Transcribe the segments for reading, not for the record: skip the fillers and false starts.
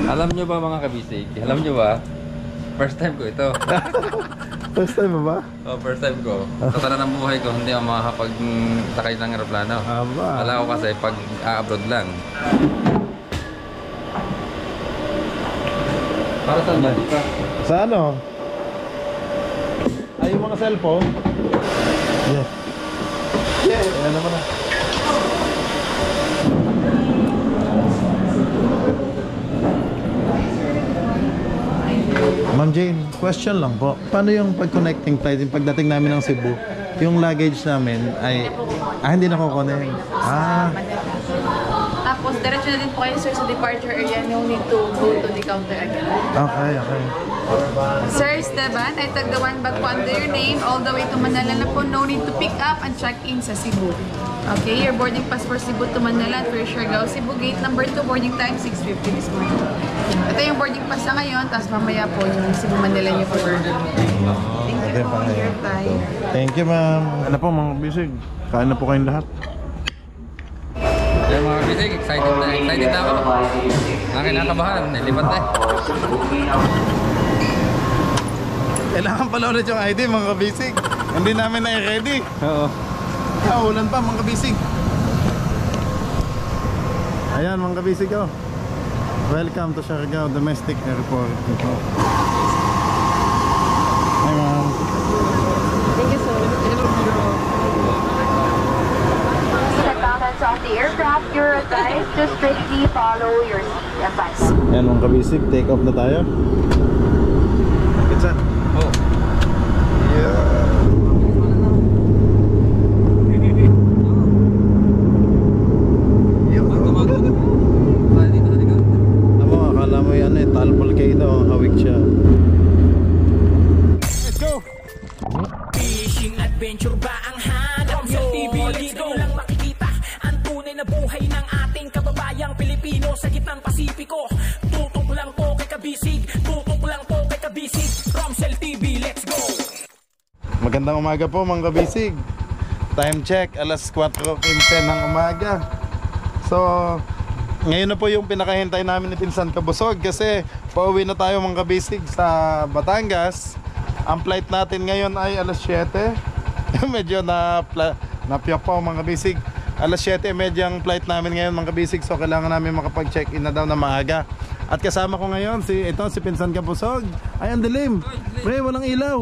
Alam nyo ba mga kabisig? Alam nyo ba? First time ko ito. First time ba? Oh, first time ko. Sa tanan ng buhay ko, hindi ako makakapag-sakay ng aeroplano. Aba. Wala ko kasi pag abroad lang. Para saan ba? Sa ano? Ay, yung mga cellphone? Yeah. Ayan naman na. Ma'am Jane, question lang po. Paano yung pag-connecting flight, yung pagdating namin ng Cebu, yung luggage namin ay... hindi nako-connect. Tapos, diretso na din po kayo, sir, sa departure area. No need to go to the counter again. Okay, okay. Sir Esteban, I took the one bag po under your name all the way to Manila na po. No need to pick up and check in sa Cebu. Okay, your boarding pass for Cebu to Manila for Siargao, Cebu gate number 2, boarding time 6:50 this morning. Ito yung boarding pass na ngayon, tapos mamaya po yung Cebu Manila niyo po. Thank you for your time. Thank you, ma'am. Ano po mga bisig? Kain na po kayong lahat. Yan mga kabisig, excited na ako. Nakinakabahan, nilipat na. Kailangan pala ulit yung ID mga kabisig. Hindi namin na-ready. Oo. Ulan pa mga kabisig. Ayan mga kabisig ko. Welcome to Siargao Domestic Airport. Hi ma'am. Thank you, sir. Balance off the aircraft, you're advised to strictly follow your advice. Ayan mga kabisig, take off na tayo. Kitsa. Oh. Yeah. Akala mo yan Taal Volcano, hawig siya. Let's go! Fishing adventure ba ang hanap nyo? TV dito lang makikita ang tunay na buhay ng ating kababayang Pilipino sa gitnang Pasipiko. Tutok lang po kay Kabisig, tutok lang po kay Kabisig. Romsel TV, let's go! Magandang umaga po mga kabisig. Time check, alas 4:15 ng umaga. So, ngayon na po yung pinakahintay namin ni Pinsan Kabusog kasi pauwi na tayo mga kabisig sa Batangas. Ang flight natin ngayon ay alas 7. Medyo napiyak po mga kabisig. Alas 7:30 ang flight namin ngayon mga kabisig. So kailangan namin makapag-check-in na daw na maaga. At kasama ko ngayon si Pinsan Kabusog. Ay, ang dilim. Pre, walang ilaw.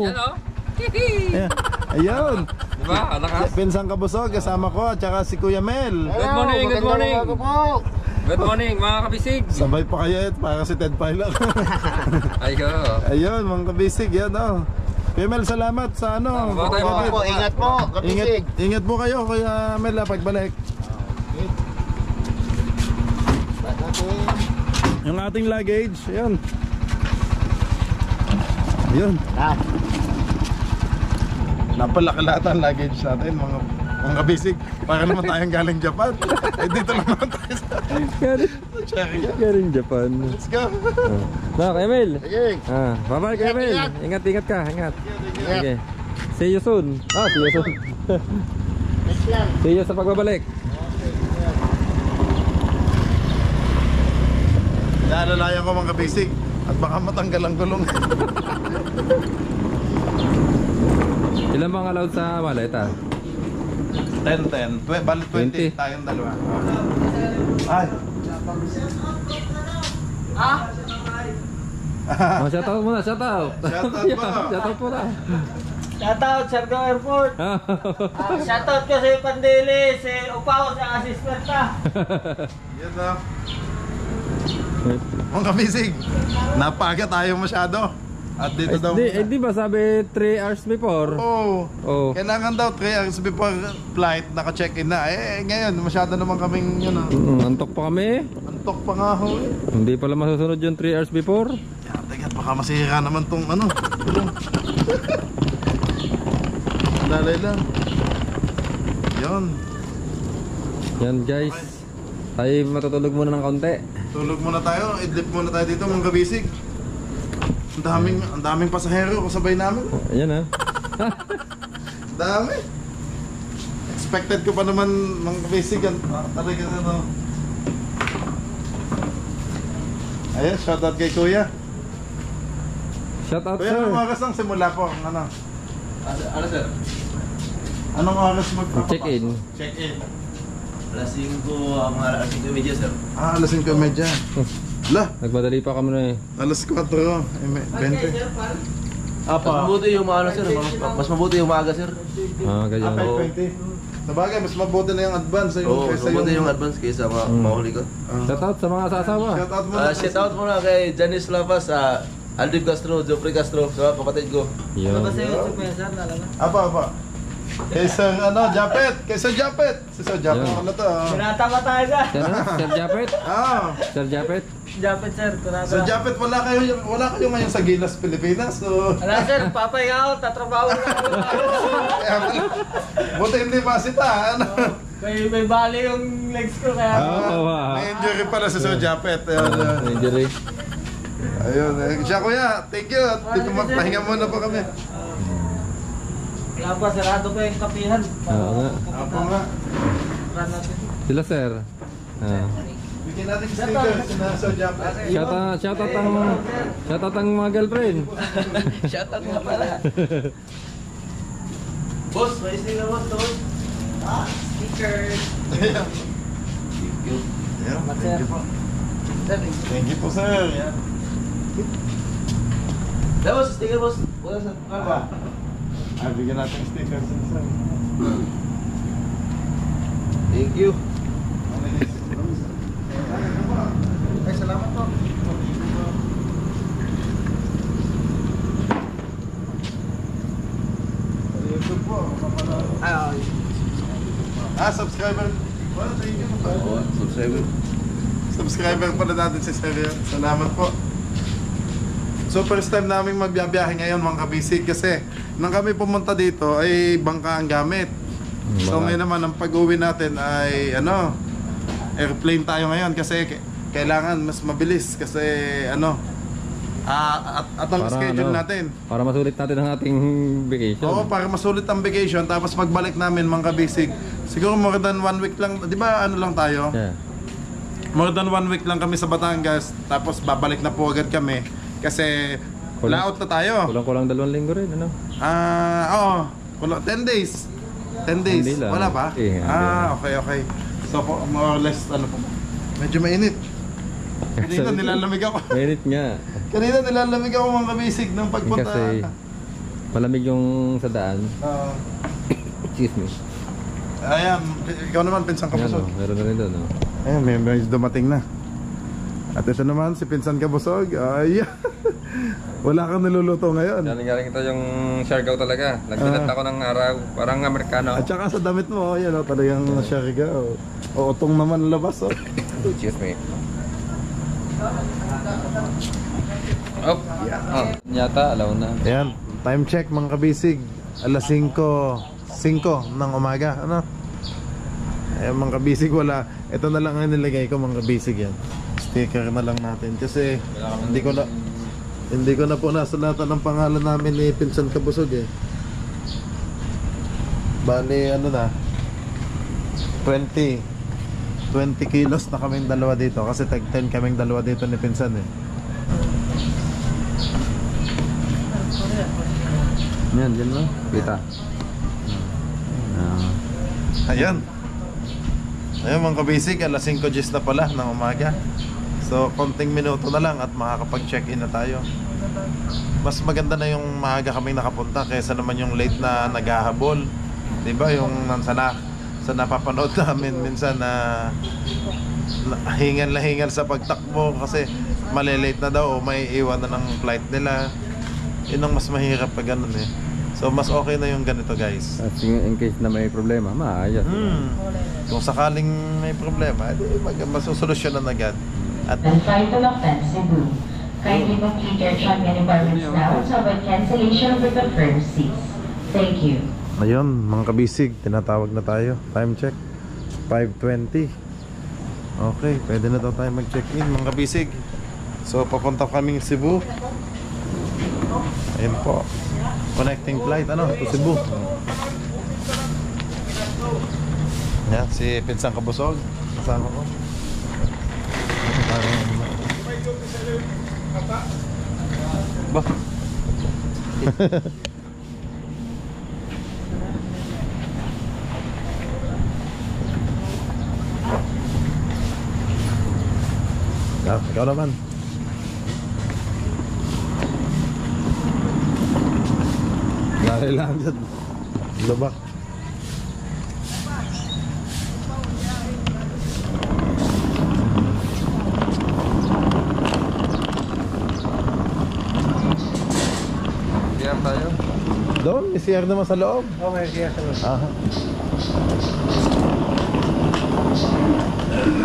Ayan. Ayun. Diba? Alakas? Pinsan Kabusog kasama ko at saka si Kuya Mel. Good morning, good morning. Good morning mga kabisig. Sabay pa kayo para si Ted Pilot. Ayun mga kabisig yan Kuya Mel, salamat sa Ingat po, kabisig. Ingat po kayo Kuya Mel pagbalik. Yung ating luggage, ayun. Ayun. Napalaki lahat ang luggage natin mga kabisig. Para naman tayong galing Japan. Dito lang naman tayo sa Czechia. Galing Japan. Let's go. Kaya Mel. Sige. Bye-bye Kaya Mel. Ingat ka. Ingat. Okay. See you soon. See you soon. See you sa pagbabalik. Naalalayan ko mga kabisig. At baka matanggal ang gulong. Ilan bang allowed sa maleta? 10. Bali 20 tayong dalawa. Ay. Shoutout muna, shoutout. Shoutout muna. Shoutout, Siargao Airport. Shoutout ko si Pandili, si Upaw, si assistant ka. Yan mga kabisig. Napaga tayo masyado. At dito daw. Di ba sabi 3 hours before? Oo. Kailangan daw 3 hours before flight naka-check-in na. Ngayon masyado naman kaming Antok pa kami. Antok pa nga ho. Hindi pala masusunod yung 3 hours before. Teka, baka masira naman tong Dalay lang. Yan guys. Tayo matutulog muna ng kaunti. Tulog muna tayo. Idlip muna tayo dito mga kabisig. Ang daming pasahero kasabay namin. Ayan Dami. Expected ko pa naman mga kabisig talaga Ayun, shoutout kay Kuya. Shout out, Kuya, sir. anong oras ang simula po? Ano? Ano sir? Anong oras magpapapasok? Check-in. Check-in. Alas 5, mga alas 5:30 sir. Alas 5:30. Lah, Nagmadali pa kami na eh. alas 4. 20. Mas mabuti yung ano sir, mas mabuti yung maaga sir. Ganyan. 5:20. Sabagay, mas mabuti na yung advance Oo, mas kaysa mabuti yung advance kaysa mahuli ko. Shout out sa mga asawa. Shoutout mo na. Shout out muna kay Janice Lapas, Alvin Castro, Jeffrey Castro, sa kapatid ko. Yun. Apa. Kay Sir Japet. Kay Sir Japet. Si Sir Japet Yan. ano to? Tinatama tayo ka. Sir Japet? Ah. Sir Japet? Japet sir, Sir Japet, wala kayo ngayon sa Gilas, Pilipinas. So, Wala sir, papahinga ako, tatrabaho na ako. kaya pala. Buti hindi masita. Ano? May bali yung legs ko kaya. May injury pala si Sir Japet. Ayun. Injury. Ayun. Siya kuya, thank you. Dito magpahinga muna po kami. Wala pa, sarado pa yung kapihan. Oo nga. Apo nga. Sila, sir. Bigyan natin sticker si Sir Japet. Shout out ang mga girlfriend. Shout out nga pala. Boss, may sticker boss to. Sticker. Ayun. Thank you po. Thank you po, sir. Boss, sticker boss. Wala sa kaba. Bigyan natin sticker si sir. Thank you. Ay, salamat po. YouTube po. Subscriber. Well, thank you po. Subscriber. Subscriber pala natin si Sir. Salamat po. So first time namin magbiyahe ngayon mga kabisig kasi nang kami pumunta dito ay bangka ang gamit. So ngayon naman ang pag-uwi natin ay airplane tayo ngayon kasi kailangan mas mabilis kasi at ang schedule natin. Para masulit natin ang ating vacation. Oo, para masulit ang vacation tapos pagbalik namin mga kabisig. Siguro more than 1 week lang, 'di ba lang tayo? Yeah. More than 1 week lang kami sa Batangas tapos babalik na po agad kami kasi layout na tayo. Kulang-kulang 2 linggo rin, ano? Oo. 10 days. 10 days. Hindi lang. Wala pa? Okay. Okay. So more or less medyo mainit. Kanina nilalamig ako. Mainit nga. Kanina nilalamig ako mga kabisig ng pagpunta. Kasi malamig yung sa daan. Excuse me. Ayan, ikaw naman Pinsan Kabusog. Meron na rin doon, no? Ayan, may dumating na. At ito naman si Pinsan Kabusog. Ayan. Wala kang niluluto ngayon. Galing ito yung Siargao talaga. Nagdilat ako ng araw. Parang Amerikano. At saka sa damit mo, yan talagang Siargao. O utong naman labas. Excuse me. Oh, yata, alaw na. Ayan, time check mga kabisig. Alas 5 ng umaga. Ano? Ayan mga kabisig, wala. Ito na lang ang nilagay ko mga kabisig yan. Sticker na lang natin. Kasi hindi ko na po nasulatan ng pangalan namin ni Pinsan Kabusog eh. Bali na 20 kilos na kaming dalawa dito kasi tag 10 kaming dalawa dito ni Pinsan eh. Yan, dyan mo. Kita. Ayan. Ayun mga kabisig, alas 5 na pala ng umaga. So konting minuto na lang at makakapag-check-in na tayo. Mas maganda na yung maaga kaming nakapunta kaysa naman yung late na naghahabol. Diba yung sa napapanood namin minsan na hingal sa pagtakbo kasi malilate na daw o may iwan na ng flight nila. Yun ang mas mahirap pag ganun eh. So mas okay na yung ganito guys. At in case na may problema, maayos. Kung sakaling may problema, masusolusyonan agad. At Flight to Loctan, Cebu. Kindly complete your check-in requirements now to avoid cancellation of the confirmed seats. Thank you. ayun mga kabisig, tinatawag na tayo. Time check 5:20. Okay, pwede na daw tayo mag-check-in mga kabisig. So papunta kaming Cebu. Ayun po, connecting flight to Cebu. Yan, si Pinsan Kabusog kasama ko. Ba? Ikaw naman. Lari lang dyan. Lubak. Kaya tayo. Doon, may CR naman sa loob. Okay, siya sa loob. Aha.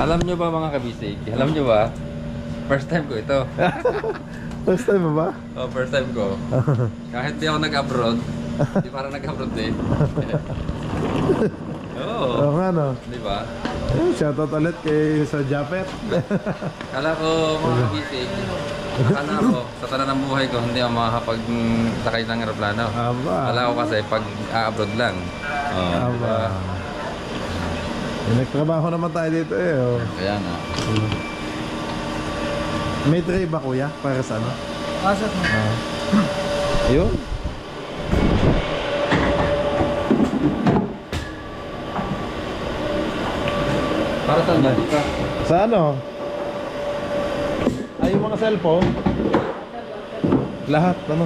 Alam nyo ba mga kabisig? Alam nyo ba? First time ko ito. First time mo ba? Oh, first time ko. Kahit di ako nag-abroad, di parang nag-abroad din. Oo. Oo nga no. Di ba? Shoutout ulit kay Sir Japet. Kala ko mga kabisig, akala ko sa tanan ng buhay ko hindi ako makakapag-sakay ng aeroplano. Aba. Kala ko kasi pag abroad lang. Oh, Aba. diba? Nagtrabaho naman tayo dito eh. Oh. Kaya nga. May tray ba kuya? Para sa ano? Asat mo. Ayun. Para saan ba? Sa ano? Ay, yung mga cellphone. Lahat, ano?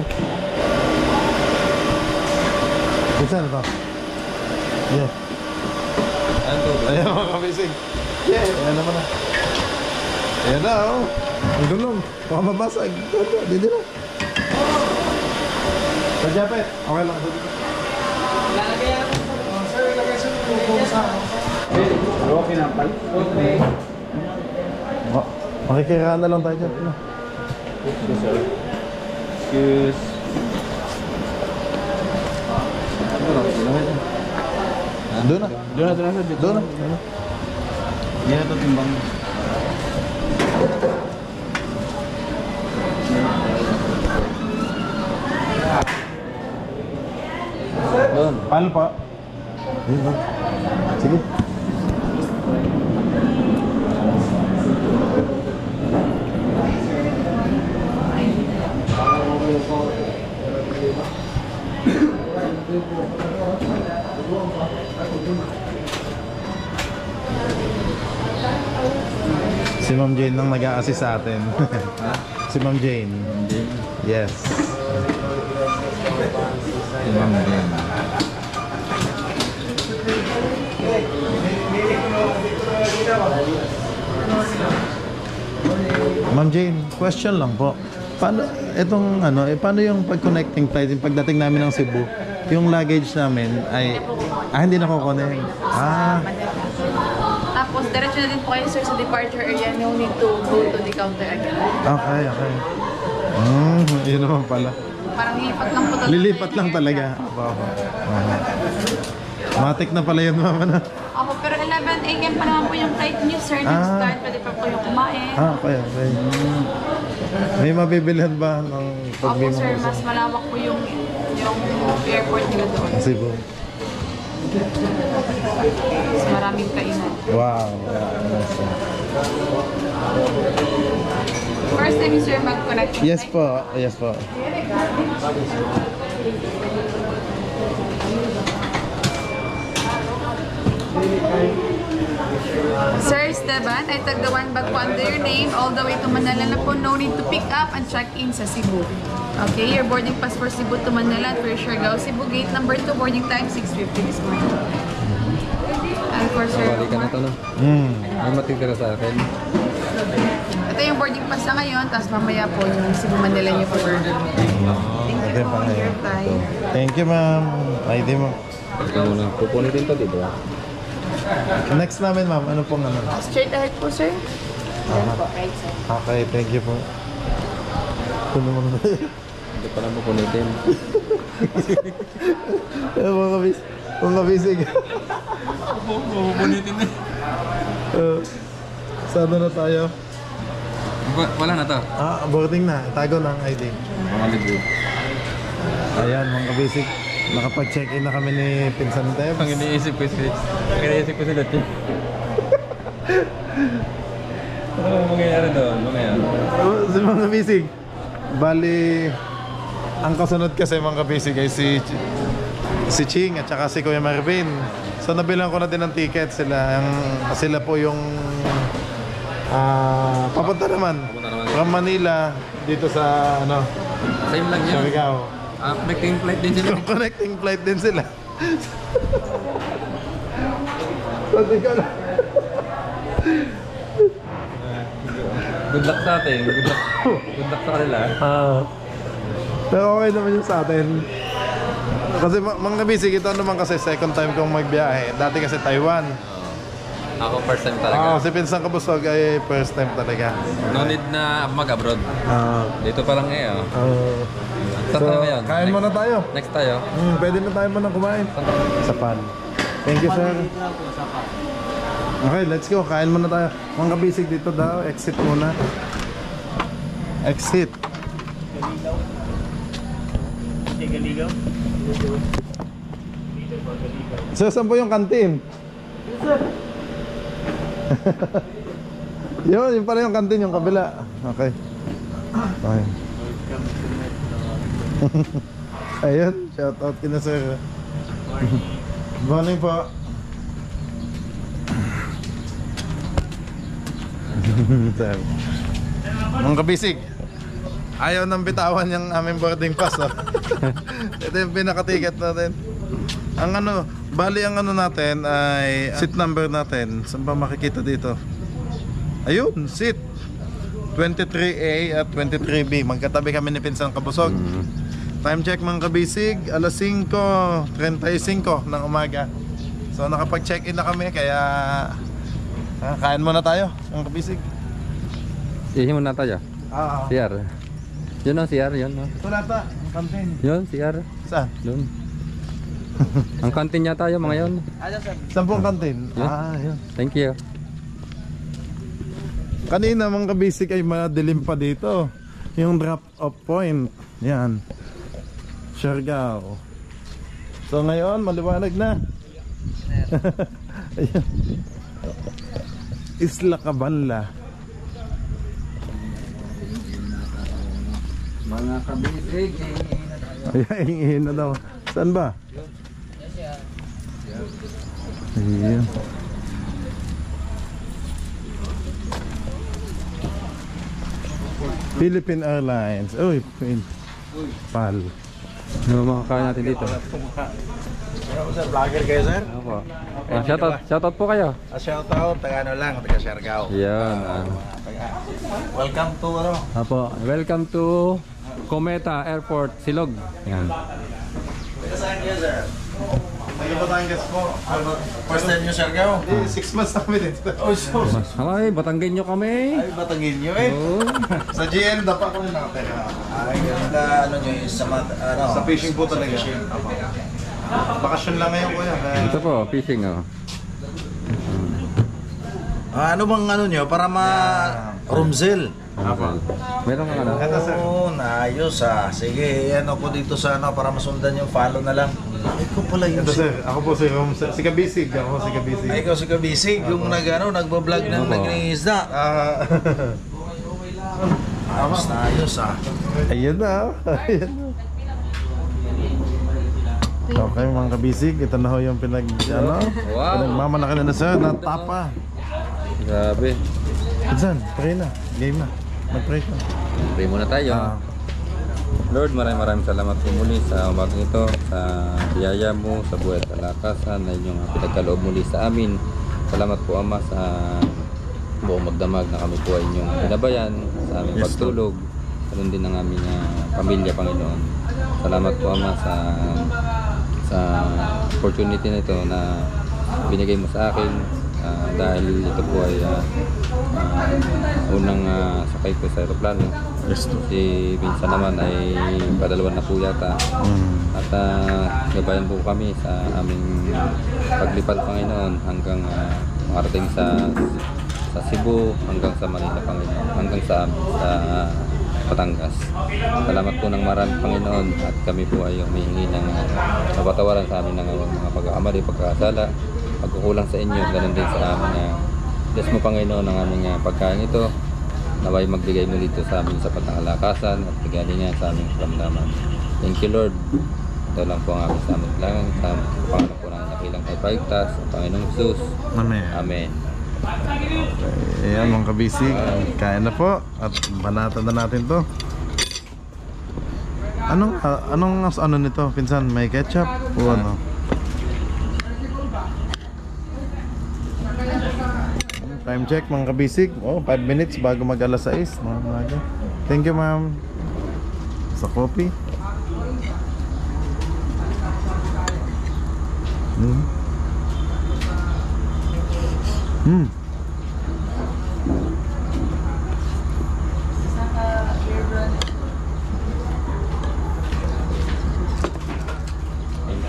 Saan ito? Yeah. Ayan to. Ayan mga kabisig. Yeah, ayan naman na. Ayan na, oh. Ang gulong. Baka mabasag. Dito na. Sa Japet. Okay lang. Lalagyan. Sir, lagay sa loob sa ako. Okay na pal. Okay. Makikiraan na lang tayo dyan. Excuse. Doon na. Doon na. Doon na. Hindi na ito timbang. Doon. Pal pa. Yun ba? Sige. Si Ma'am Jane nang nag-a-assist sa atin. Si Ma'am Jane. Yes. Timbang din. Ma'am Jane, question lang po. Paano itong ano, paano yung pag-connecting flight, yung pagdating namin ng Cebu, yung luggage namin ay hindi na ko-connect. Tapos, diretso na din po kayo, sir, sa departure area. No need to go to the counter again. Okay. Yun naman pala. Parang lilipat lang po talaga. Lilipat lang talaga. Wow. Matik na pala yun, mama na. Opo, pero 11 a.m. pa naman po yung flight niyo, sir. Nag-start, pwede pa po yung kumain. Okay. May mabibilhan ba ng Opo, sir, mas malawak po yung airport nila doon. Cebu? Mas maraming kainan. Wow. First time, sir, mag-connect. Yes po. Sir Esteban, ay tagdawan bag po under your name all the way to Manila na po. No need to pick up and check in sa Cebu. Okay, your boarding pass for Cebu to Manila at for Siargao, Cebu gate number 2, boarding time 6:50 this morning. And for Sir Balik ka na ito, no? May matitira sa akin. ito yung boarding pass na ngayon, tapos mamaya po yung Cebu Manila niyo po. Thank you po for your time. Thank you, ma'am. Ay, di mo. Ikaw muna. Pupunitin to dito. Next namin, ma'am. Ano pong ano? Straight ahead po, sir. Then po, right sir. Okay, thank you po. Ito naman na. Hindi pa lang pupunitin. Mga kabisig. Pupunitin na. Sana na tayo. Wala na to. Boarding na. Tago ng ID. Mga libo. Ayan, mga kabisig. Nakapag-check-in na kami ni Pinsan Debs. Ang iniisip ko sila ito. Ano mangyayari doon? Mamaya. Si mga kabisig. Bali, Ang kasunod kasi mga kabisig ay si Ching at saka si Kuya Marvin. So nabilang ko na din ng ticket. Sila po yung papunta naman from Manila dito sa Same lang yun. Siargao. Connecting flight din sila. Connecting flight din sila. So di ka na. Good luck sa atin. Good luck sa kanila. Pero okay naman yung sa atin. Kasi mga kabisig, ito naman kasi second time kong magbiyahe. Dati kasi Taiwan. Ako first time talaga. Si Pinsang Kabusog ay first time talaga. No need na mag-abroad. Dito pa lang eh. So, tayo ngayon? kain muna tayo. Next tayo. Pwede na tayo muna kumain. Sa pan. Thank you, sir. Okay, let's go. Kain muna tayo. Mga kabisig dito daw. Exit muna. Exit. So, saan po yung kantin? Yun pala yung kantin, yung kabila. Okay. Okay. Ayun, shout out kina sir. Morning po. Sir. Mga kabisig, ayaw nang bitawan yung aming boarding pass. Ito yung pinakaticket natin. Ang bali ang natin ay seat number natin. Saan ba makikita dito? Ayun, seat 23A at 23B. Magkatabi kami ni Pinsang Kabusog. Time check mga kabisig, alas 5:35 ng umaga. So nakapag-check-in na kami kaya kain muna tayo mga kabisig. Ihi muna tayo. CR. Yun ang CR, yun. Ito lata, ang kantin. Yun, CR. Saan? Yun. Ang kantin niya tayo mga yun. Saan po ang kantin? Yun. Thank you. Kanina mga kabisig ay madilim pa dito. Yung drop off point. Yan. Siargao. So ngayon maliwanag na. Ayan. Isla Cabanla. Mga kabisig. Ayan, ihin na daw. Saan ba? Ayan. Philippine Airlines. Uy, PAL. Ano makakain natin dito? Sir, vlogger kayo, sir? Opo. Shoutout po kayo. Shoutout, taga Siargao. Yan. Welcome to Opo. Welcome to Cometa Airport, Silog. Yan. Saan kayo, sir? Batangas po. First time nyo Siargao? 6 months na kami dito. Ay, Batanggenyo kami. Ay, batangin nyo eh. Oh. Sa GL, dapat ko rin nakatera. Ay, ganda, nyo yung Sa fishing po talaga. Bakasyon lang ngayon kuya. Ito po, fishing oh. ano bang nyo, para ma-roomzell? Meron ka na. Oo, naayos Sige, ko dito sa para masundan yung follow na lang. Ikaw pala yun. Ito sir, ako po si Kabisig. Ako si Kabisig. Ay, ikaw si Kabisig, yung nagbablog ng nagningisda. Ayos Ayun na. Ayun na. Okay mga kabisig, ito na ho yung pinagmamalaki na sir na tapa. Grabe. Saan? Pray na. Game na. Mag-pray ka. Pray muna tayo. Lord, maraming salamat po muli sa umagang ito, sa biyaya mo, sa buhay at kalakasan na inyong pinagkaloob muli sa amin. Salamat po Ama sa buong magdamag na kami po ay inyong pinabayan sa aming pagtulog. Ganun din ang aming pamilya, Panginoon. Salamat po Ama sa opportunity na ito na binigay mo sa akin dahil ito po ay unang sakay ko sa aeroplano. Si Vincent naman ay padalawan na po yata. At gabayan po kami sa aming paglipad, Panginoon, hanggang makarating sa Cebu, hanggang sa Manila, Panginoon, hanggang sa Batangas. Salamat po ng marami, Panginoon, at kami po ay humihingi ng kapatawaran sa amin ng mga pagkakamali, pagkakasala, pagkukulang sa inyo, ganun din sa amin. Bless mo, Panginoon, ang aming pagkain ito. Naway magbigay mo dito sa amin sa patang kalakasan at paggalingan sa aming karamdaman. Thank you Lord. Ito lang po ang aming samot lang sa pangalan po ng dakilang Ipagtas sa Panginoong Jesus. Amen. Amen. Ayan mga kabisig, kain na po at banatan na natin to. Anong nito pinsan? May ketchup o ano? Time check mga kabisig. 5 minutes bago mag alas 6 mga umaga. Thank you ma'am sa coffee. Thank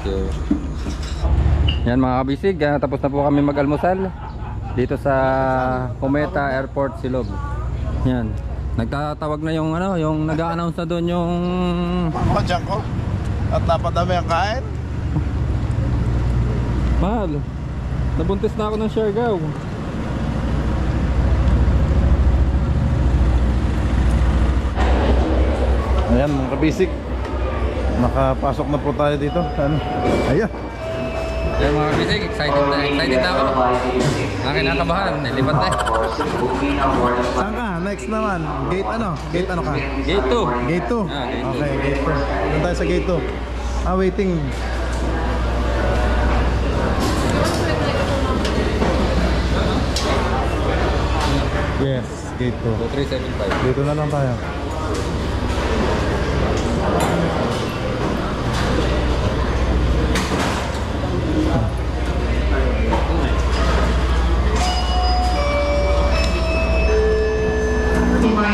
you. Yan mga kabisig, tapos na po kami mag-almusal dito sa Cometa Airport Silog. Yan. Nagtatawag na yung yung nag-a-announce na doon yung Diyan ko. At napadami ang kain. mahal. Nabuntis na ako ng Siargao. Ayan mga kabisig, nakapasok na po tayo dito. Ayan. Yan mga kabisig, excited na ako. Kinakabahan, nilipat na. Saan ka? Next naman. Gate ano? Gate ano ka? Gate 2. Gate 2? Gate 2. Okay, gate 2. Doon tayo sa gate 2. Waiting. Yes, gate 2. 2375. Dito na lang tayo.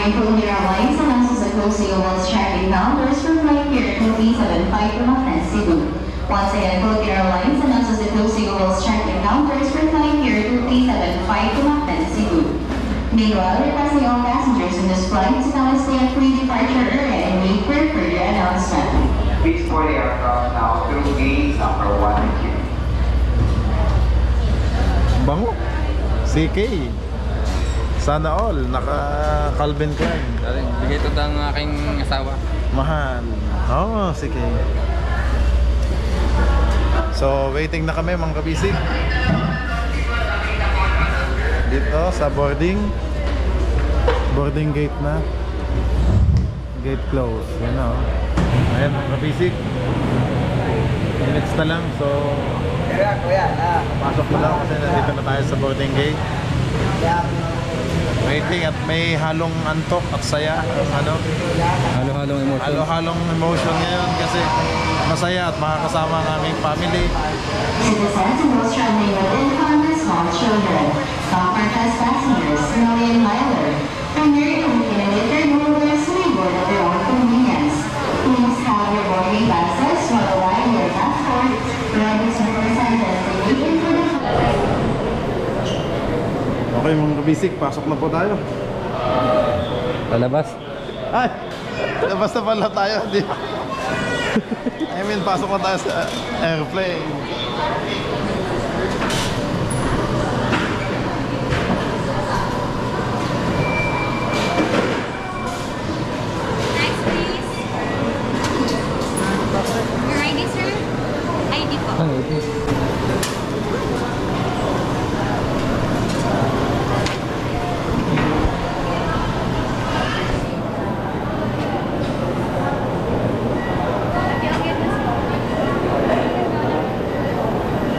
Philippine Airlines announces that closing World's check-in counters for flight here at 275 from Athens, Cebu. Once again, Philippine Airlines announces that closing World's check-in counters for flight here at 275 from Athens, Cebu. Meanwhile, requesting all passengers in this flight to now stay at pre-departure area and wait for further announcement. Please board the aircraft now through gate number 1 and 2. Bango. CK. Sana all, naka Calvin Klein. Bigay ito ng aking asawa. Mahal. Oo, sige. So, waiting na kami mga kabisig. Dito sa boarding gate na. Gate close. Yan na Ayan mga kabisig. Minutes na lang. So, pasok na lang kasi nandito na tayo sa boarding gate. Waiting at may halong antok at saya. Halo-halong emotion. Halo-halong emotion ngayon kasi masaya at makakasama ang aming family. Citizens and those traveling with infant and small children, comfort class passengers, Snowy and Myler, primary Philippine and intermodals may board at their own convenience. Please have your boarding passes while arriving your passport, ready to present destination for the Okay mga kabisig, pasok na po tayo. Lalabas. Ay! Labas na pala tayo. Pasok na tayo sa airplane. Next, please. Your ID, sir? ID po.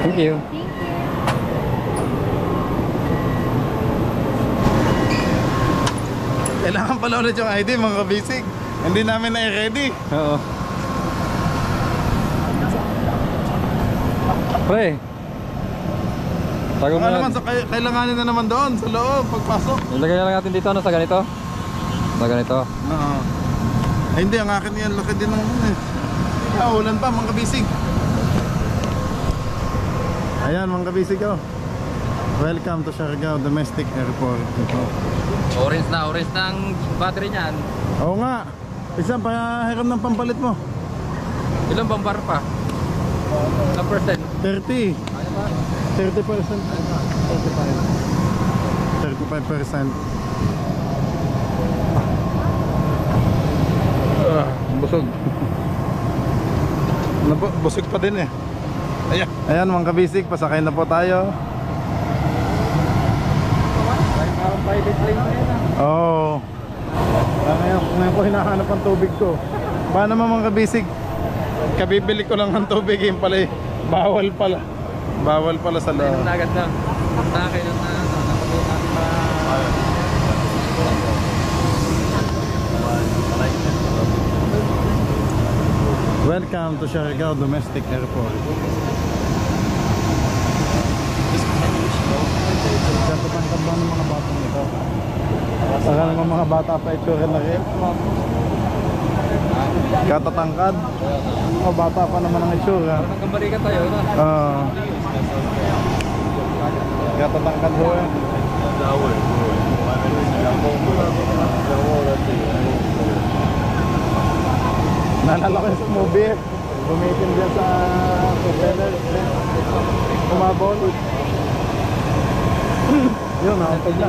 Thank you. Kailangan pala ulit yung ID mga kabisig. Hindi namin na-ready. Oo. Pre. Tago mo Ano na. naman, kailanganin na naman doon sa loob pagpasok. Ilagay na lang natin dito sa ganito. Sa ganito. Oo. Ay, hindi, ang akin yan. Laki din ng ulan pa mga kabisig. Ayan mga kabisig Welcome to Siargao Domestic Airport. Orange na ang battery niyan. Oo nga. Isang pahiram ng pampalit mo. Ilang bambar pa? Ilang percent? 30. 30%. 35%. Busog. Ano po, busog pa din eh. Ayan, ayan mga kabisig, pasakay na po tayo. Oo. Ngayon ko hinahanap ang tubig ko. Paano mga kabisig? Kabibili ko lang ng tubig, yung pala eh, bawal pala. Bawal pala sa loob. Ayun na agad na. Nakakay na nakapagod natin pa. Welcome to Siargao Domestic Airport. Katapangkad ba ng mga batang ito? Saka naman mga bata pa itsura na rin. Katatangkad. Mga bata pa naman ang itsura. Nagkambalikan tayo na. Katatangkad ho eh. Naalala ko yung sa movie eh. Bumitin dyan sa propeller. Kumabol. Yun, nakapag na.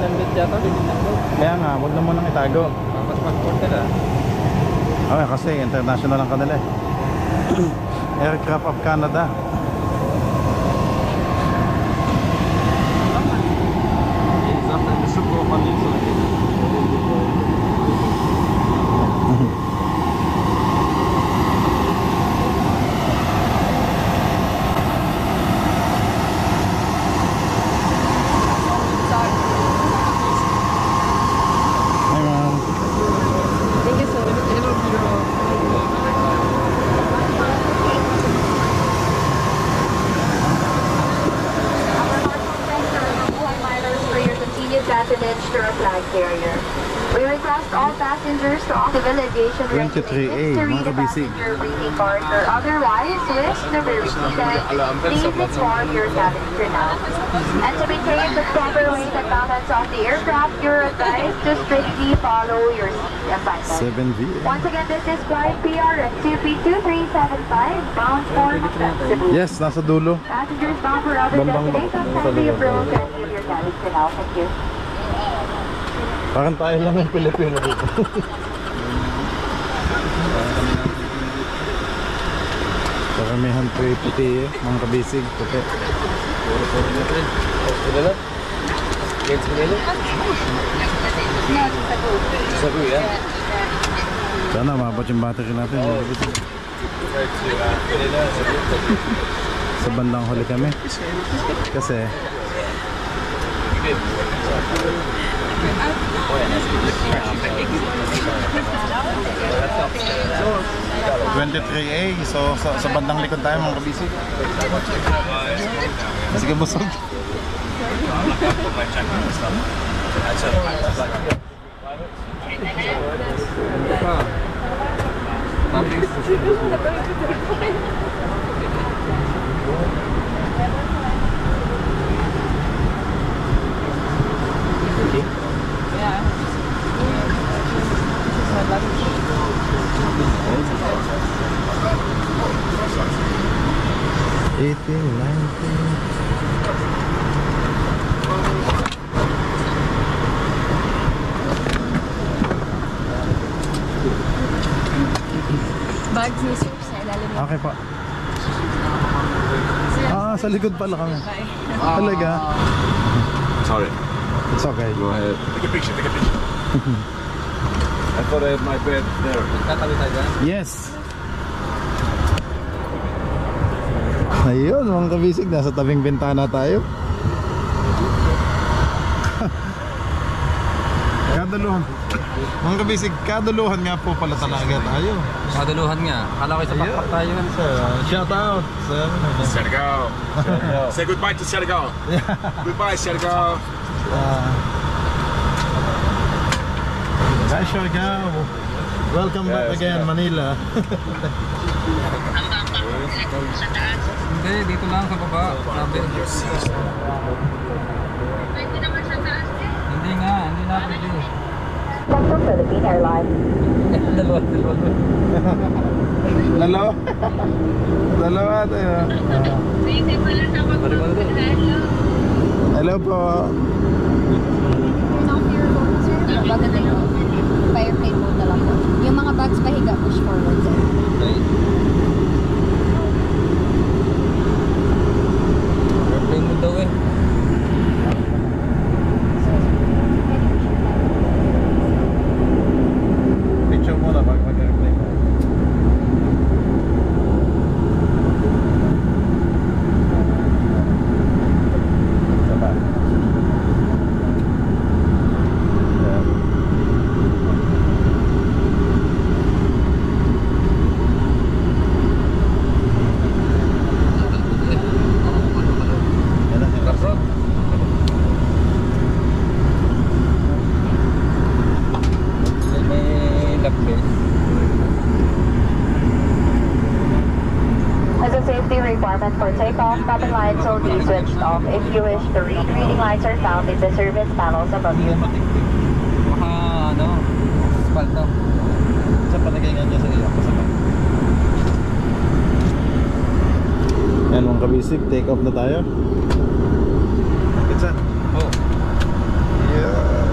Kaya nga, huwag na munang itago. Mas mag-port nila. Okay, kasi international ang kanila eh. Aircraft of Canada. Patronage to our flag carrier. We request all passengers to off civilization 23A, regulations to read mga the kabisig. passenger greeting card or otherwise wish to be repeated. Please inform your cabin crew now. And to maintain the proper weight and balance of the aircraft, you're advised to strictly follow your seat assignment. 7V. Once again, this is flight PRN 2P2375 bound for Mactan, Cebu. Yes, nasa dulo. Passengers bound for other Bambang destinations, Bambang. kindly approach and leave your cabin crew now. Thank you. Parang tayo lang yung Pilipino dito. Karamihan po yung puti eh, mga kabisig, puti. Sana mabot yung battery natin, mga kabisig. Sa bandang huli kami. Kasi 23A, so sa bandang likod tayo mga kabisig. Sige busog. Bags ni sir sa ilalim. Okay po. Sa likod pala kami. Talaga? Sorry. It's okay. Go ahead. Take a picture, take a picture. I thought I had my bed there. Katabi tayo dyan. Yes. Ayun, mga kabisig, nasa tabing bintana tayo. Kaduluhan. Mga kabisig, kaduluhan nga po pala talaga tayo. Madaluhan nga. Kala ko sa backpack tayo. Shout out. Siargao. Say goodbye to Siargao. Goodbye, Siargao. Hi, Siargao. Welcome back again, Manila. Hindi, dito lang sa baba. Sabi. Hindi nga, hindi na pwede. Central Philippine Airlines. Dalawa. Dalawa tayo. Hello po. Turn off your phone, sir. Bago tayo. Fireplane mode na lang po. Yung mga bags pahiga, push forward, sir. As a safety requirement for takeoff, cabin lights will be switched off. If you wish to read, reading lights are found in the service panels above you. Baka ano, spalto. Sa palagay nga niya sa iyo. Yan mga kabisig, take off na tayo. Kitsa. Oh. Yeah.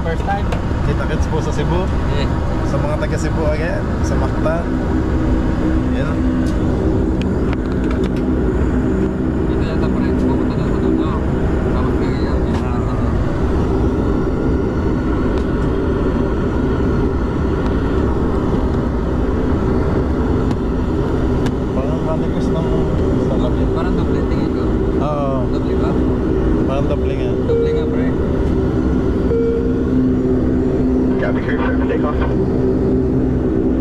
First time. Kita-kits po sa Cebu. Eh. Sa mga taga Cebu again, sa Mactan. Yan. Dito yata pa rin, pupunta na sa dulo. Tapos kaya yan. Parang manifest ng salamin. Parang doble tingin ko. Oo. Doble ba? Parang doble nga. Doble nga pre.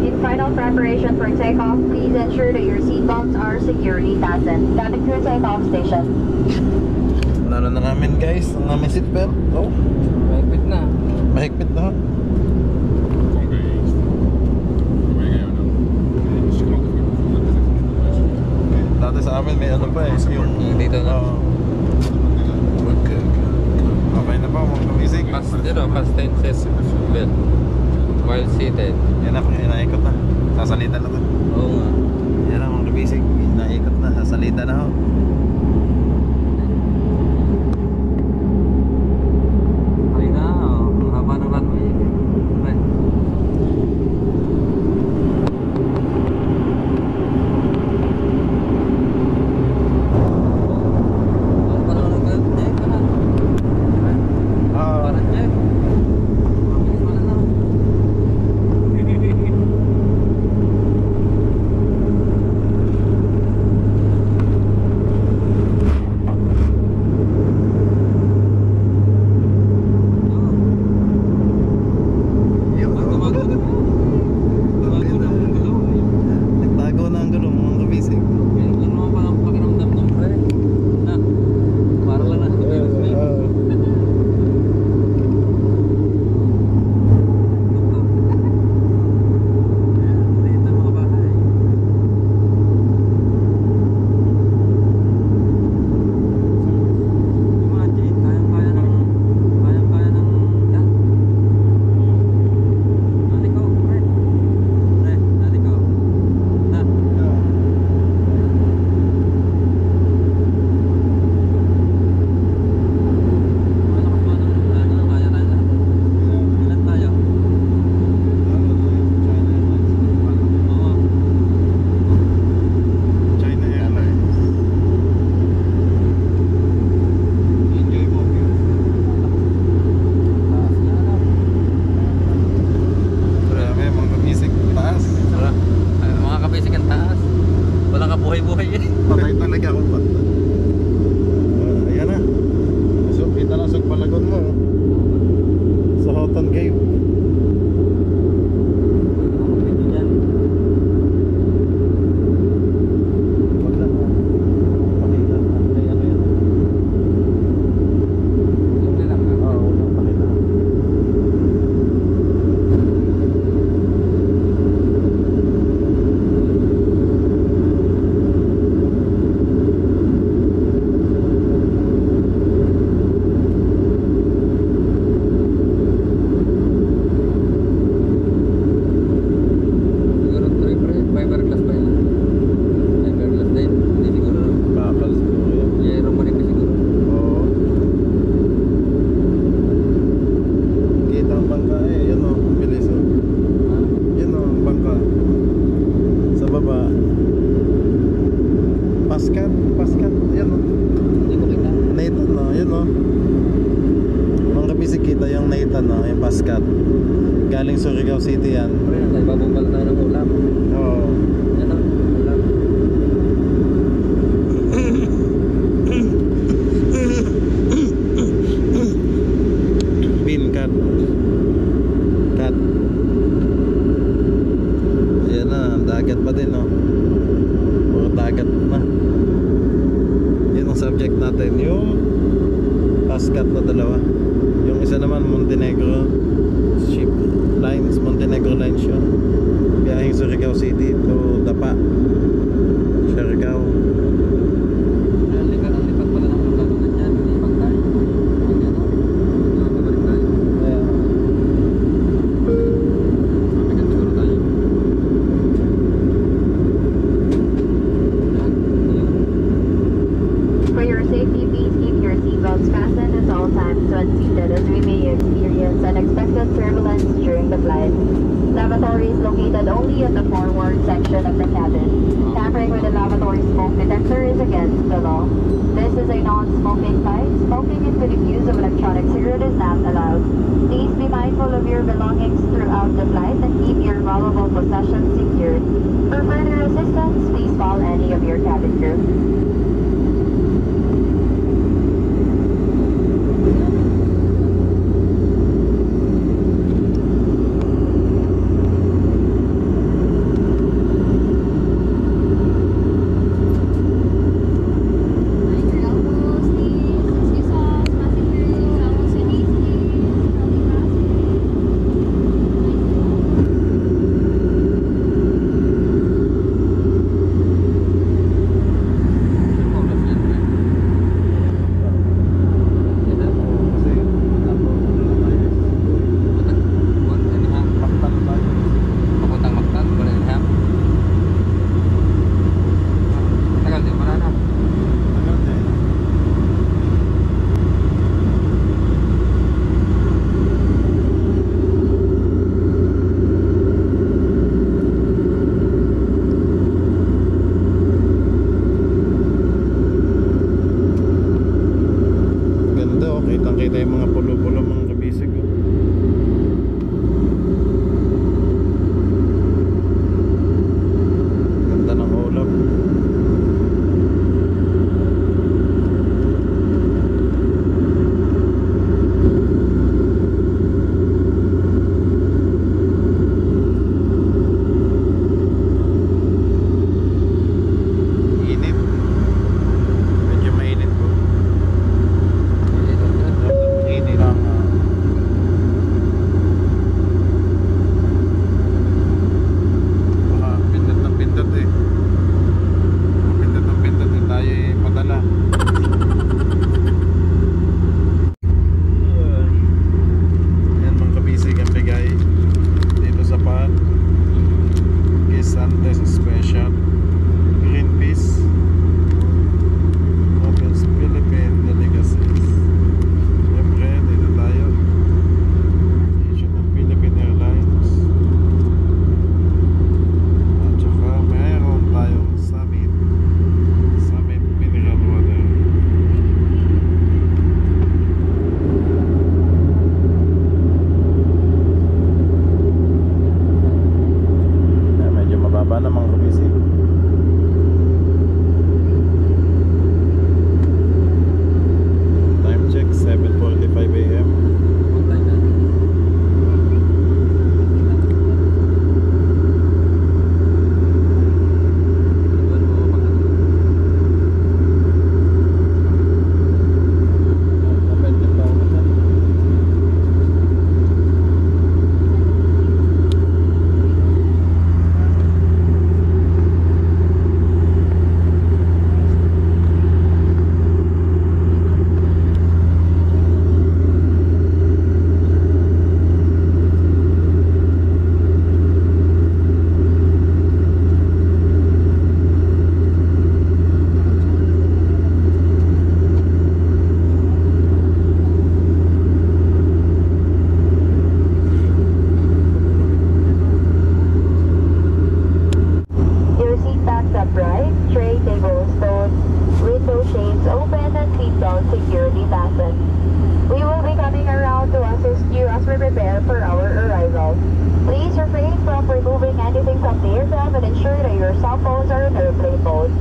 In final preparation for takeoff, please ensure that your seatbelts are securely fastened. Cabin crew takeoff station. Nalo na namin guys, ang namin seatbelt. Oh, Mahigpit na. mahigpit na. Dati sa amin may ano pa eh. Yung Dito na. Oo. Okay na ba mga kamisig? Past tenses belt. While seated. Yan na, inaikot na. Sasalita na to. Oo nga. Yan na mga kamisig, inaikot na. Sasalita na ho. Ay na, ang haba ng runway. Right. Parang nag-check ka na. Parang check. Mabilis pala na. Nagtago na ang gulo mga kamisig. Yan mo palang pakiramdam ng pre. Na, parang lang nasa Taylor Swift. Dito mga bahay. Imagine, kayang-kaya ng yan. Naliko, pre. Pre, naliko. Na. Malakas ba ng ano, kaya na. Ilan tayo? Oo. China Airlines. Enjoy mo. Taas na ano. Grabe mga kamisig, taas. Ay, mga kabisig ang taas. Walang kabuhay-buhay eh. Patay talaga ako pa. Ayan na. So, kita lang sa palagon mo. Sa Hoton Cave. Wag lang. Pakita. Ay, ano yan? Simple lang. Oo, wag lang pakita. Siguro 3 pre, fiberglass pa yun. Fiberglass din. Hindi siguro. Bakal siguro yan. Yero manipis siguro. Oo. Kita ang bangka eh. Yan o, ang bilis o. Yan o, ang bangka. Sa baba. Paskat. Yan o. Hindi ko kita. Nathan o, yan o. Mga kabisig kita yung Nathan o, yung Paskat. Galing Surigao City yan. Pre, nasa ibabong pala tayo ng ulam. Oo. Yan o, ulam. Bean cut. Ayan na, dagat pa din oh. Puro dagat na. Yun ang subject natin. Yung Paskat na dalawa. Yung isa naman Montenegro ship. turbulence during the flight. Lavatory is located only in the forward section of the cabin. Tampering with the lavatory smoke detector is against the law. This is a non-smoking flight. Smoking including use of electronic cigarette is not allowed. Please be mindful of your belongings throughout the flight and keep your valuable possessions secured. For further assistance, please call any of your cabin crew. Kitang-kita yung mga pulo-pulo mga kabisig. Ganda ng ulap. Init. Medyo mainit po. Init lang. Baka pindot ng pindot eh. Pindot ng pindot eh. Tayo eh padala. Yan mga kabisig ang bigay dito sa pan. Gisantes special. Green peas. Opens Philippine delicacies. Siyempre, dito tayo. Station ng Philippine Airlines. At saka mayroon tayong Summit Mineral Water. Medyo mababa na mga kabisig. Time check 7:45 AM. Your seat backs upright, tray table stowed, window shades open and seatbelt securely fastened. We will be coming around to assist you as we prepare for our arrival. Please refrain from removing anything from the aircraft and ensure that your cell phones are in airplane mode.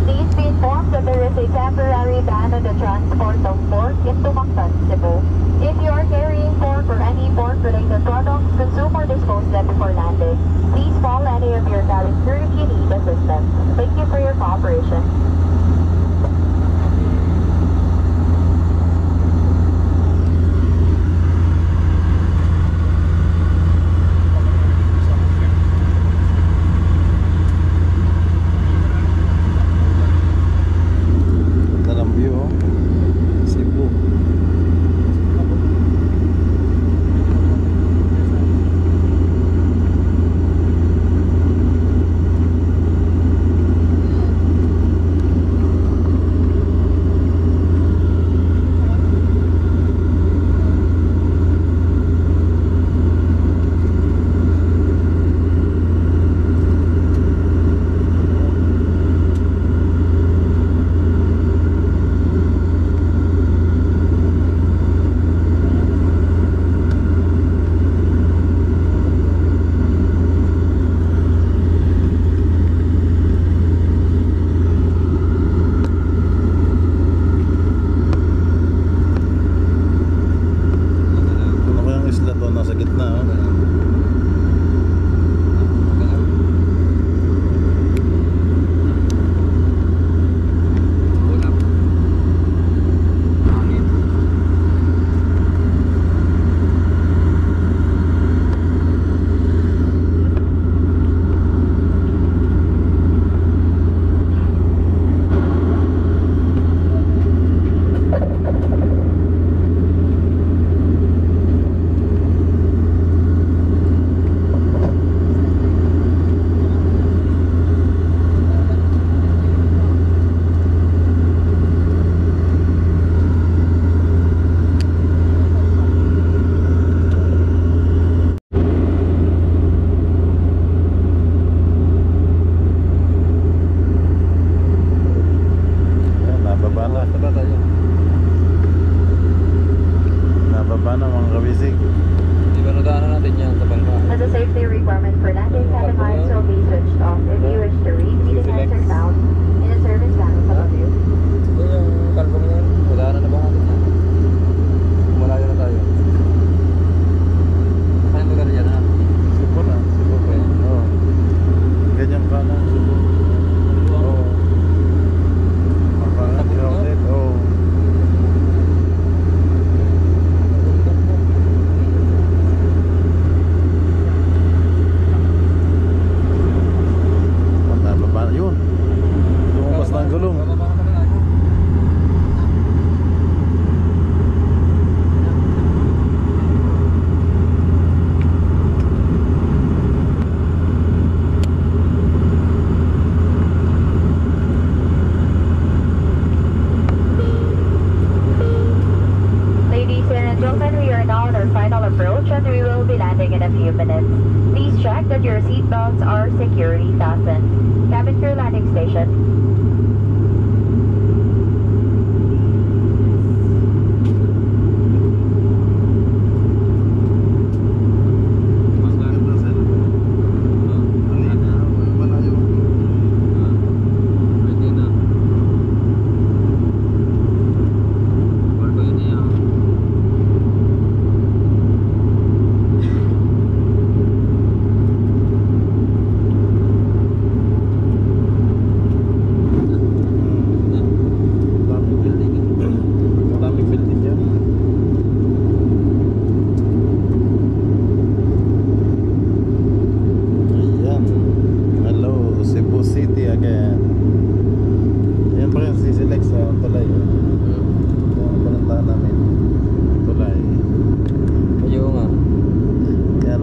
Please be informed that there is a temporary ban on the transport of pork into Mactan, Cebu. If you are carrying pork or any pork-related products, consume or dispose them before landing. Please call any of your cabin crew if you need assistance. Thank you for your cooperation. Ganda ng view, oh. Cebu. nasa gitna. Oh. Nababa na mga kabisig. Di ba nadaanan natin yan sa bangka? As a safety requirement for landing, catamites will be switched off if you wish to read. Meeting lines are found in the service panels above you. Yan yung kalbong yan. Nadaanan na ba natin yan? Malayo na tayo. Saan yung lugar yan ha? Subo na. Subo pa yun. Oo. Ganyan ka na. Subo. Oo. Maka-grounded. Oo. Yun. Lumabas na ang gulong. Ladies and gentlemen, we are now on our final approach and we will be landing in a few minutes. Please check that your seatbelts are securely fastened. Cabin crew landing station.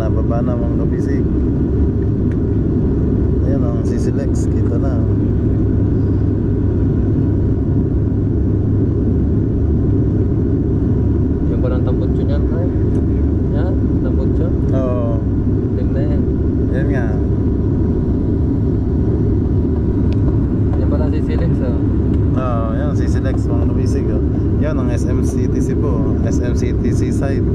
Nababa na mga kabisig. Ayan ang CCLEX, kita na. Yan ba ng tambutso niyan? Ay? Yan? Tambutso? Oo. Tingnan yan. Yan nga. Yan pala si Silex oh. Oo, yan CCLEX mga kabisig. Oh. Yan ang SMCTC po. SMCTC side.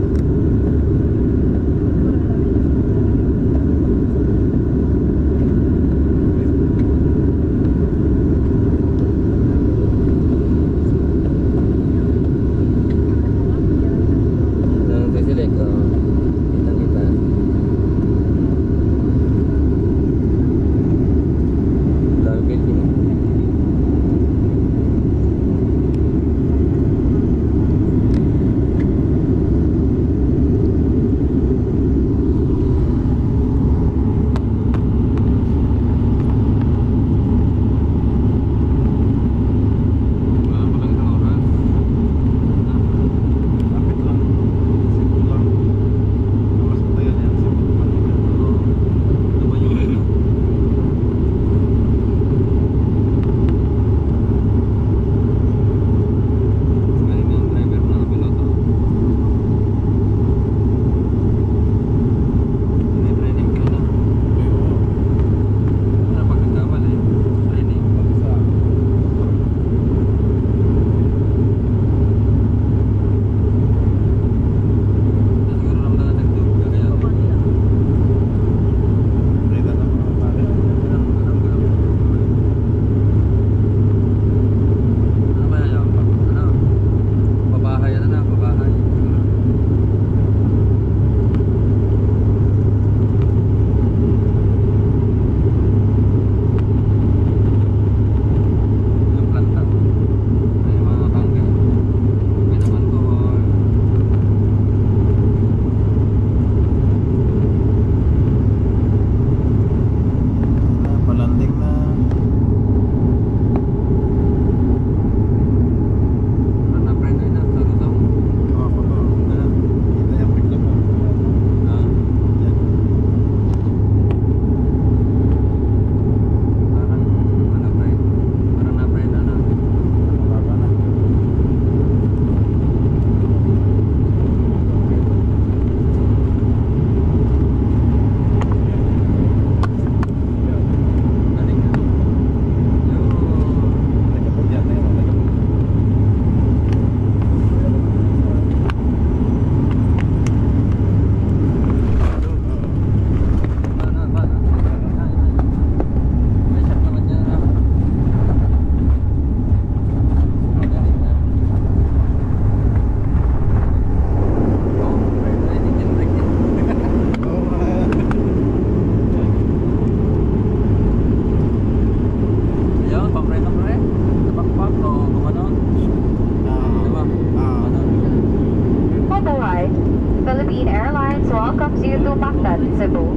Airlines welcomes you to Mactan, Cebu.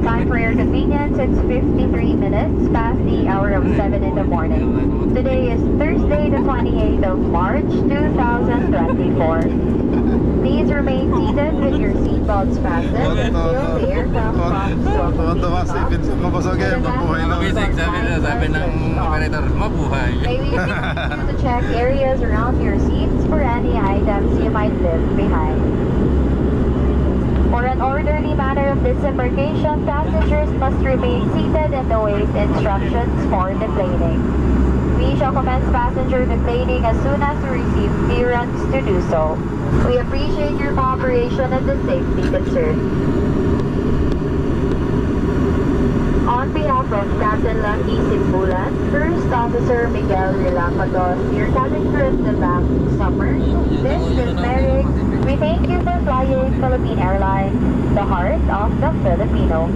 Time for your convenience, it's 53 minutes past the hour of 7 in the morning. Today is Thursday, the 28th of March, 2024. Please remain seated with your seatbelts fastened until the aircraft comes to a Tuwa si Vincent Mabusog eh, mabuhay lang. Sabi ng operator, mabuhay. May we continue to check areas around your seats for any items you might leave behind. For an orderly manner of disembarkation, passengers must remain seated and await instructions for deplaning. We shall commence passenger deplaning as soon as we receive clearance to do so. We appreciate your cooperation and the safety concern. On behalf of Captain Lucky Simbulan, First Officer Miguel Relampados, your cabin crew at the back summer, this is Merrick. We thank you for flying Philippine Airlines, the heart of the Filipino.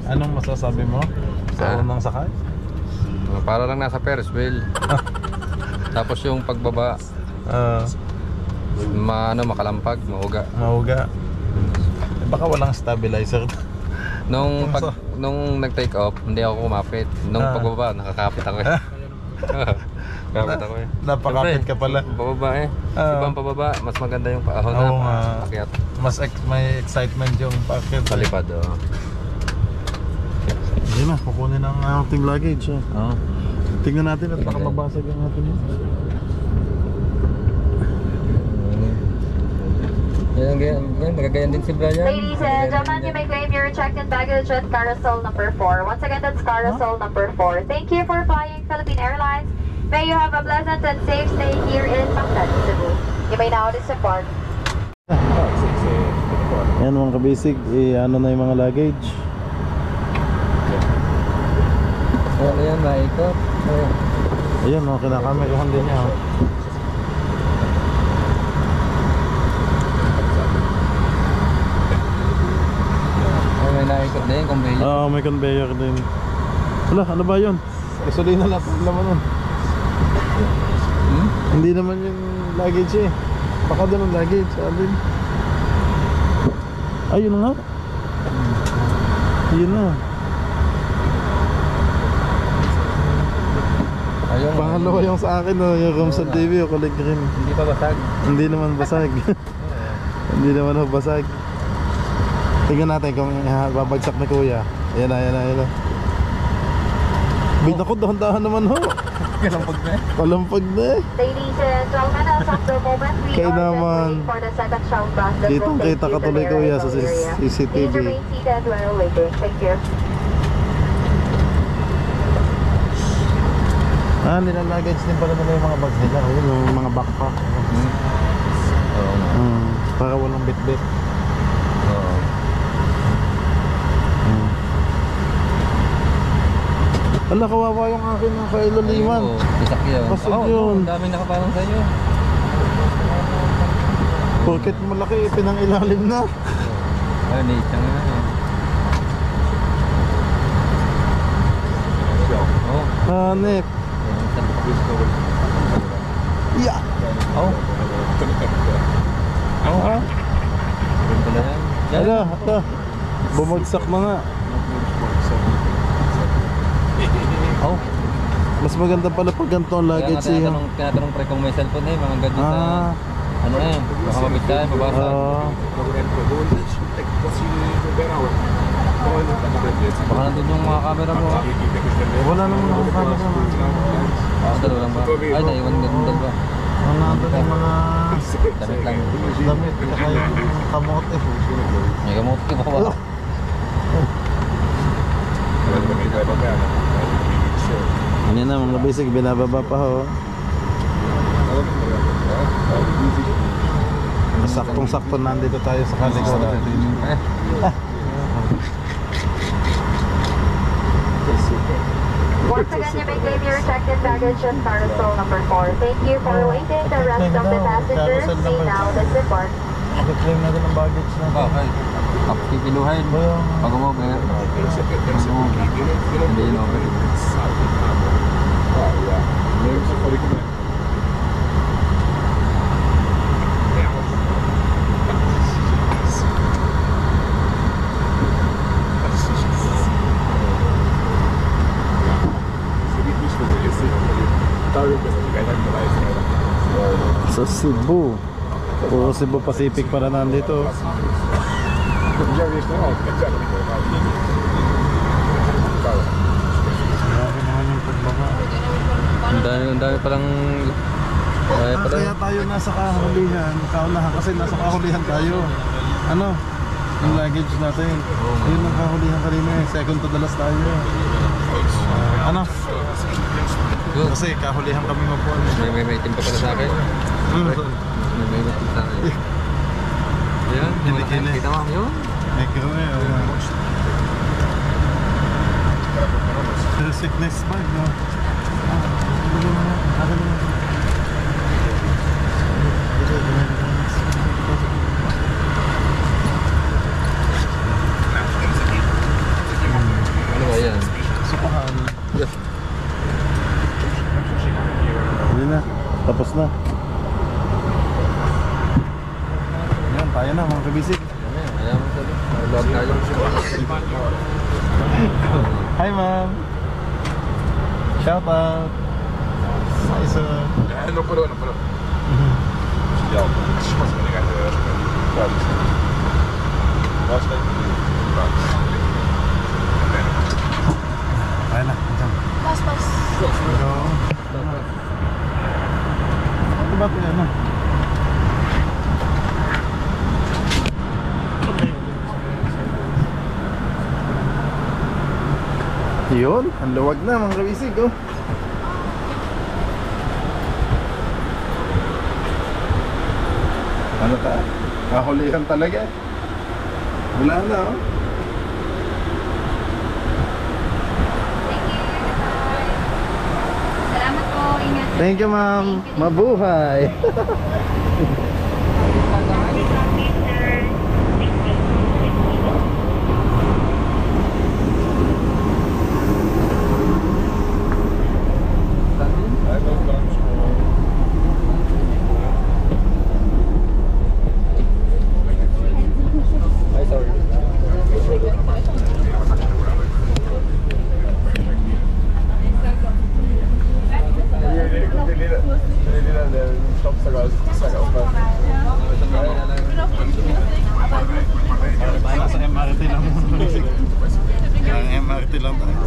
Anong masasabi mo sa unang sakay? Para lang nasa Ferris wheel. Tapos yung pagbaba, makalampag, mauga. Baka walang stabilizer. Nung nag-take off, hindi ako kumapit. Nung pagbaba, nakakapit ako eh. Kapit ako eh. Napakapit ka pala. Pababa eh. Ibang pababa, mas maganda yung paahon na pakyat. May excitement yung packet. Palipad, Hindi na, kukunin ang ating luggage. Tingnan natin at baka mabasag ang ating Magagayan din si Brian. Ladies and gentlemen, you may claim your checked-in baggage at carousel number 4. Once again, that's carousel number 4. Thank you for flying Philippine Airlines. May you have a pleasant and safe stay here in Mactan, Cebu. You may now depart. Yan mga kabisig, ano na yung mga luggage. Ano yan, maikot. Ayun, kinakameruhan din niya. May naikot din, conveyor. Oo, may conveyor din. Wala, ano ba yun? Gasolina lang naman nun. Hindi naman yung luggage eh. Baka doon ang luggage, alin. Ayun nga. Yun na. Pangalawa yung sa akin, yung Romson TV, yung collect rin. Hindi pa basag? Hindi naman basag. Hindi naman basag. Tingnan natin kung babagsak ni Kuya. Ayan na. Big ako, dahan-dahan naman ho. Kalampag na eh. Ladies and gentlemen, as of the moment, we Kaya are naman, waiting for the second shower bus that will take kita you to katuloy their Kuya sa arrival area. CCTV. Please remain seated while waiting. Thank you. Ah, nilalagage din pala nila yung mga bags nila. Ayun, yung mga backpack. Oo. Para walang bit-bit. Oo. Ala, kawawa yung akin ng kailaliman. Oo, isakyan. Basag Oo, yun. ang daming nakaparang sa'yo. Porket malaki, pinang-ilalim na. Ay, nicha nga eh. Oo. Hanip. Yeah. Oo. Oo ha? Ganun pala yan. Yan. Ala, ata. Bumagsak na nga. Oo. Mas maganda pala pag ganito ang luggage siya. Tinatanong pre kung may cellphone eh, mga gadget na ano eh, baka mabigay, mabasa. Baka nandun yung mga camera mo ha? Wala naman akong camera. Dalawa lang ba? Ay, naiwan ka dun dalawa. Nandun yung mga Damit lang. damit. Saka yung kamot eh. May gamot ka ba ba? Ano na mga basic, binababa pa ho. Saktong-sakto nandito tayo sa kalikuran. Once again, you may claim your checked-in baggage on carousel number 4. Thank you for waiting. The rest of the passengers may now disembark. Mag-claim na din ang baggage na. Okay. Pipiluhin. Pag umover. Hindi yun over. Sa Cebu. Puro Cebu Pacific para nandito. Grabe naman yung pagbaba. Ang dami palang Kaya tayo nasa kahulihan. Kaunahan kasi nasa kahulihan tayo. Ano? Yung luggage natin. Ayun ang kahulihan kanina eh. Second to the last tayo. Ano? Kasi kahulihan kami mapuan. may itim pa pala sa akin. May itim sa akin. Yan, Kili-kili. kita mo yun. Negro eh. Sickness bag, no? Ano ba yan? Supahan. Hindi na. Tapos na. Yan, tayo na mga kabisig. Ayaw mo sabi. Vlog tayo. Hi ma'am. Shout out. Nice. No puedo. Ya, más me negaste de ver. Tayo na. Pas. Hello. Ito ba ito yan? Yun, ang luwag na mga kabisig oh. Ano ta? Kahulihan talaga. Wala na oh. Salamat po. Ingat. Thank you ma'am. Mabuhay. Nasa MRT lang muna. Ang MRT lang tayo.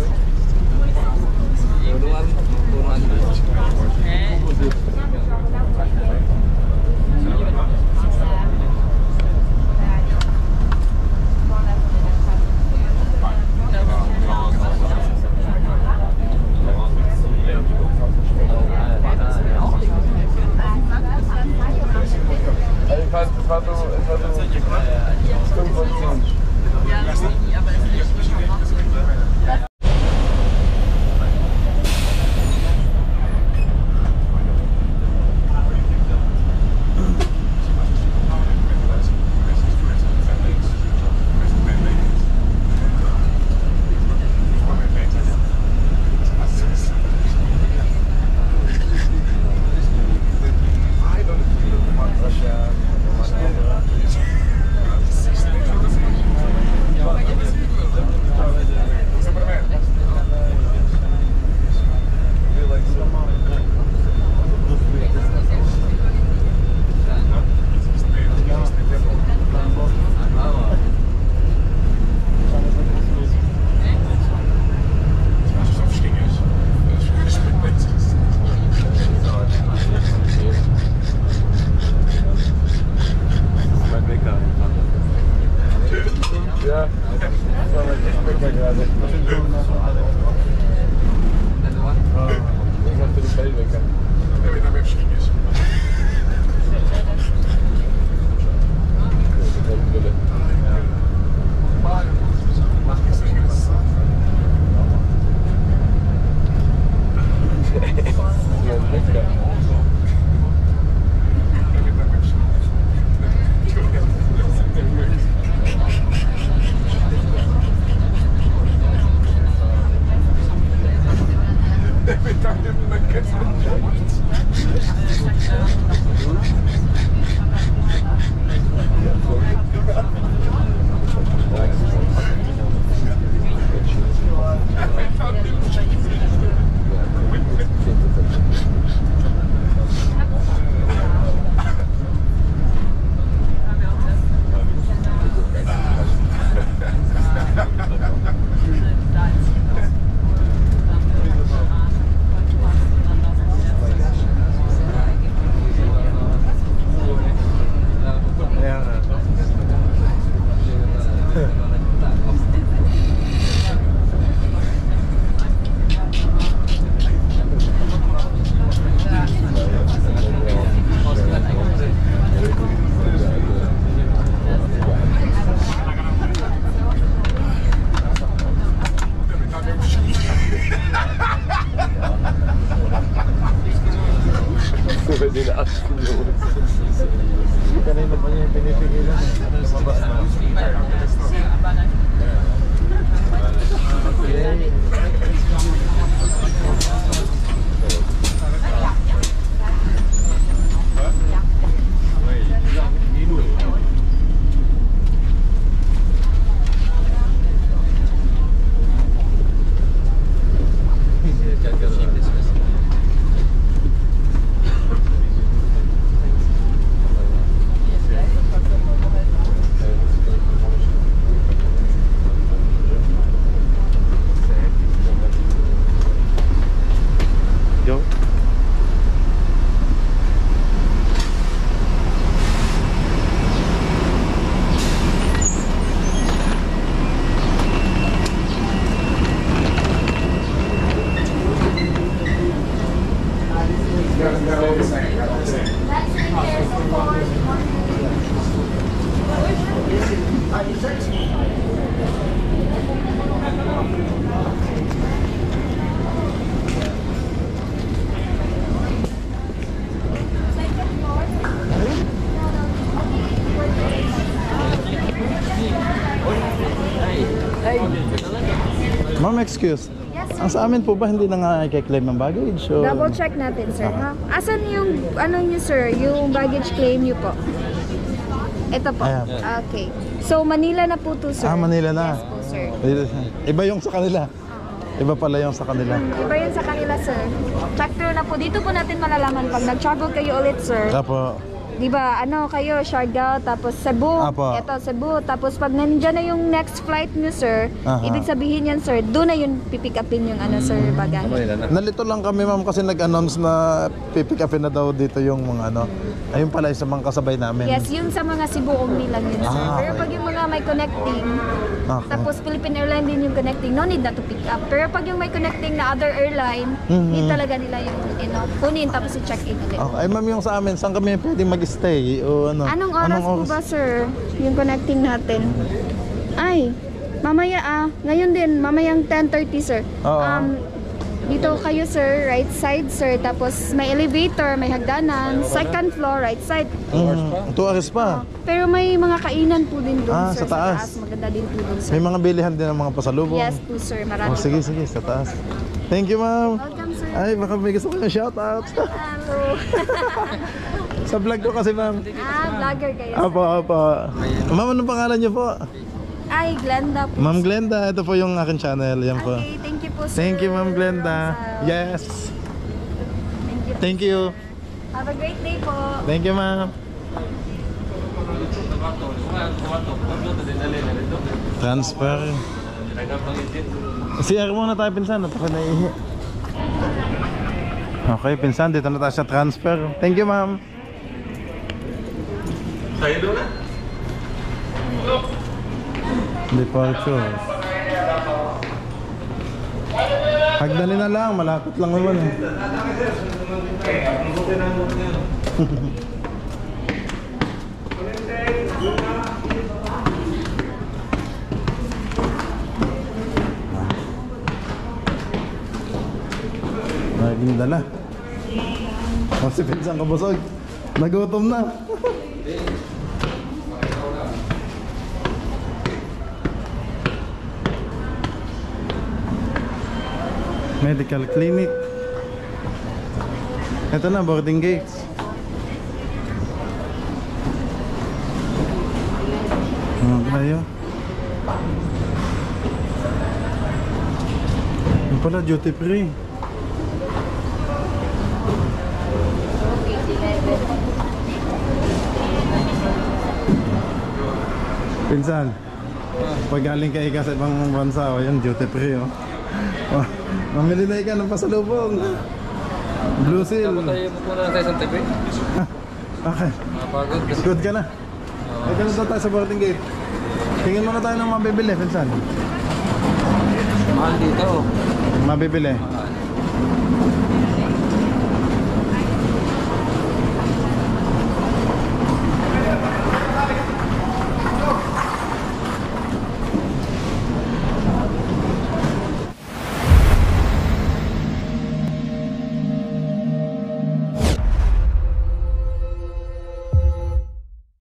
Kanina pa niya yung pinipigilan. Lumabas na. Ma'am, excuse. Yes, Ang sa amin po ba hindi na nga i-claim ang baggage? O... double check natin, sir, ha? Asan yung, ano niyo, sir? Yung baggage claim niyo po? Ito po. Ayan. Okay. So, Manila na po to, sir. Ah, Manila na. Yes po, sir. Iba yung sa kanila. Iba pala yung sa kanila. Iba yun sa kanila, sir. Check through na po. Dito po natin malalaman pag nag-travel kayo ulit, sir. Apo. Di ba, ano kayo, Siargao, tapos Cebu. Apo. Ito, Cebu. Tapos pag nandiyan na yung next flight niyo, sir, Aha. ibig sabihin yan, sir, doon na yun pipick upin yung ano, sir, bagahe. Nalito lang kami, ma'am, kasi nag-announce na pipick upin na daw dito yung mga ano. Ayun pala yung sa mga kasabay namin. Yes, yung sa mga Cebu only lang yun, sir. Ah, Pero okay. pag yung mga may connecting, Okay. tapos Philippine Airlines din yung connecting, no need na to pick up. Pero pag yung may connecting na other airline, hindi talaga nila yung, kunin tapos i-check-in ulit. Okay. Ay, ma'am, yung sa amin, saan kami pwedeng mag-stay? O ano? Anong oras po ba, sir, yung connecting natin? Ay, mamaya ngayon din, mamayang 10:30, sir. Oo. Dito kayo, sir, right side, sir. Tapos may elevator, may hagdanan, second floor, right side. 2 hours pa. Pero may mga kainan po din doon, Ah, sir. sa taas. Maganda din po doon, sir. May mga bilihan din ng mga pasalubong. Yes po, sir. Marami. Oh, sige, sige, sa taas. Thank you, ma'am. Welcome, sir. Ay, baka may gusto ko yung shoutout. Hello. Sa vlog ko kasi, ma'am. Vlogger kayo, Apo, sir. apo. Ma'am, anong pangalan niyo po? Ay, Glenda po. Ma'am Glenda, ito po yung aking channel. Yan po. Okay, thank you po, sir. Thank you, Ma'am Glenda. Rosal. Yes. Thank you. Thank you. Have a great day po. Thank you, ma'am. Transfer. CR muna tayo, pinsan. At ako naihi. Okay, pinsan. Dito na tayo sa transfer. Thank you, ma'am. Departure. Hagdali na lang. Malapit lang naman eh. Naging dala. O si Pinsan Kabusog, nagutom na. Medical clinic. Ito na, boarding gates. Tayo. Yung pala, duty free. Pinsan, pag galing ka ika sa ibang bansa, o yan, duty free, oh. Oh, mamili na ika ng pasalubong. Blue Seal. Tayo mo na sa isang TV. Okay. Mapagod. Good ka na. Ay, ganun na tayo sa boarding gate. Tingin muna tayo ng mabibili, Pinsan. Mahal dito. Mabibili.